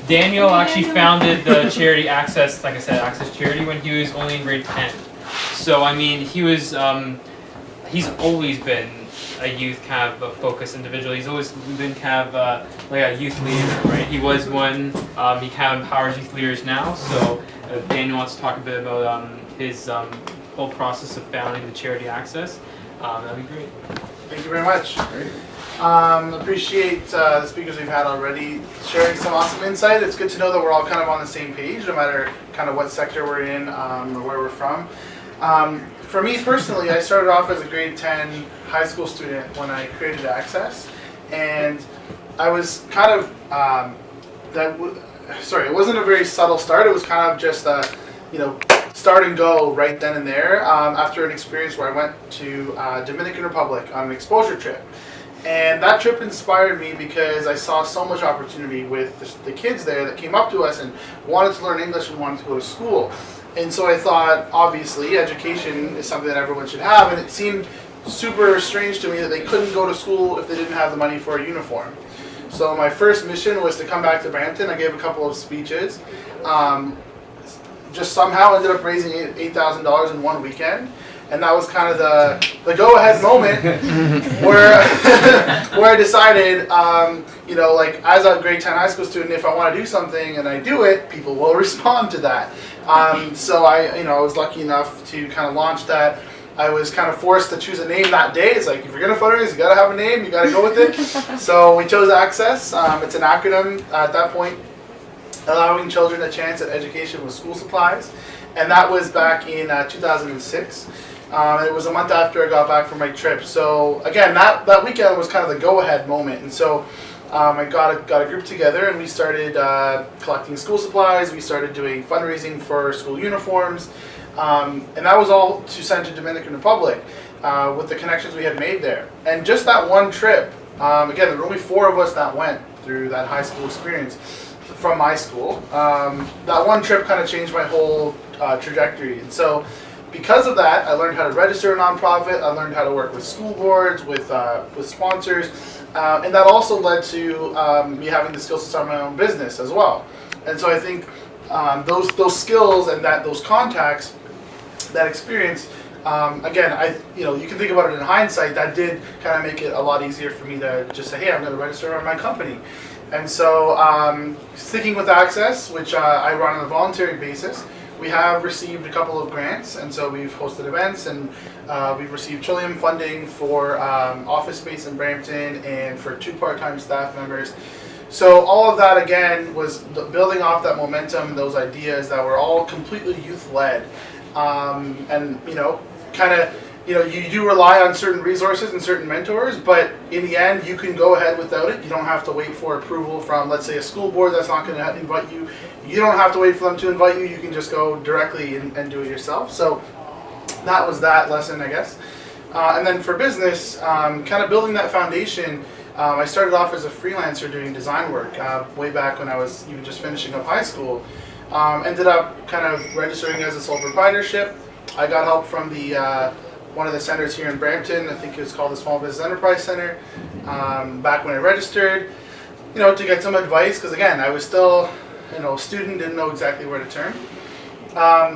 Daniel actually founded the charity Access, like I said, Access Charity when he was only in grade 10. So I mean, he's always been a youth kind of a focused individual. He's always been kind of like a youth leader, right? He was one. He kind of empowers youth leaders now. So Daniel wants to talk a bit about his whole process of founding the charity Access. That'd be great. Thank you very much. Appreciate the speakers we've had already sharing some awesome insight. It's good to know that we're all kind of on the same page, no matter kind of what sector we're in or where we're from. For me personally, I started off as a grade 10 high school student when I created Access, and I was kind of it wasn't a very subtle start. It was kind of just start and go right then and there after an experience where I went to Dominican Republic on an exposure trip. And that trip inspired me because I saw so much opportunity with the kids there that came up to us and wanted to learn English and wanted to go to school. And so I thought, obviously, education is something that everyone should have, and it seemed super strange to me that they couldn't go to school if they didn't have the money for a uniform. So my first mission was to come back to Brampton. I gave a couple of speeches. Just somehow ended up raising $8,000 in one weekend. And that was kind of the go-ahead moment where I decided, as a grade 10 high school student, if I want to do something and I do it, people will respond to that. So I was lucky enough to kind of launch that. I was kind of forced to choose a name that day. It's like, if you're going to fundraise, you got to have a name, you got to go with it. So we chose Access. It's an acronym at that point, allowing children a chance at education with school supplies. And that was back in 2006. It was a month after I got back from my trip. So again, that weekend was kind of the go-ahead moment. And so I got a group together and we started collecting school supplies. We started doing fundraising for school uniforms. And that was all to send to Dominican Republic with the connections we had made there. And just that one trip, again, there were only 4 of us that went through that high school experience from my school. That one trip kind of changed my whole trajectory. And so because of that, I learned how to register a nonprofit. I learned how to work with school boards, with sponsors, and that also led to me having the skills to start my own business as well. And so I think those skills and those contacts, that experience, again, you can think about it in hindsight. That did kind of make it a lot easier for me to just say, hey, I'm going to register on my company. And so, sticking with Access, which I run on a voluntary basis, we have received a couple of grants, and so we've hosted events, and we've received Trillium funding for office space in Brampton and for 2 part-time staff members. So all of that, again, was building off that momentum, those ideas that were all completely youth-led. And, you do rely on certain resources and certain mentors, but in the end, you can go ahead without it. You don't have to wait for approval from, let's say, a school board that's not going to invite you. You don't have to wait for them to invite you. You can just go directly and do it yourself. So that was that lesson, I guess. And then for business, kind of building that foundation, I started off as a freelancer doing design work way back when I was even just finishing up high school. Ended up kind of registering as a sole proprietorship. I got help from one of the centers here in Brampton. I think it was called the Small Business Enterprise Center. Back when I registered, to get some advice, because again, I was still, a student, didn't know exactly where to turn.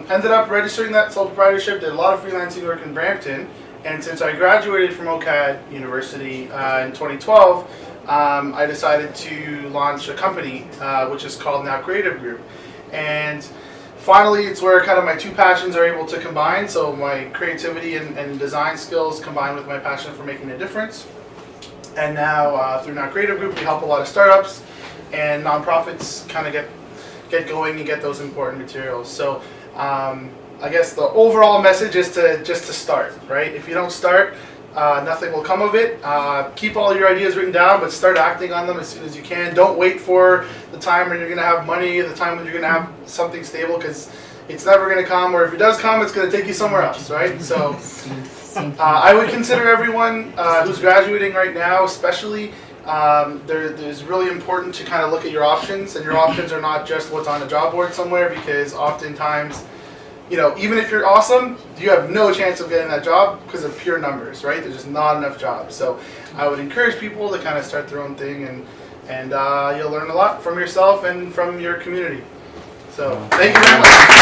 Ended up registering that sole proprietorship, did a lot of freelancing work in Brampton, and since I graduated from OCAD University in 2012, I decided to launch a company, which is called Now Creative Group. And finally, it's where kind of my 2 passions are able to combine. So my creativity and design skills combined with my passion for making a difference. And now through Now Creative Group, we help a lot of startups and nonprofits kind of get going and get those important materials. So I guess the overall message is just to start, right? If you don't start, nothing will come of it. Keep all your ideas written down, but start acting on them as soon as you can. Don't wait for the time when you're going to have money, the time when you're going to have something stable, because it's never going to come, or if it does come, it's going to take you somewhere else, right? So I would consider everyone who's graduating right now, especially, there's really important to kind of look at your options, and your options are not just what's on a job board somewhere, because oftentimes, even if you're awesome, you have no chance of getting that job because of pure numbers, right? There's just not enough jobs. So I would encourage people to kind of start their own thing and you'll learn a lot from yourself and from your community. So thank you very much.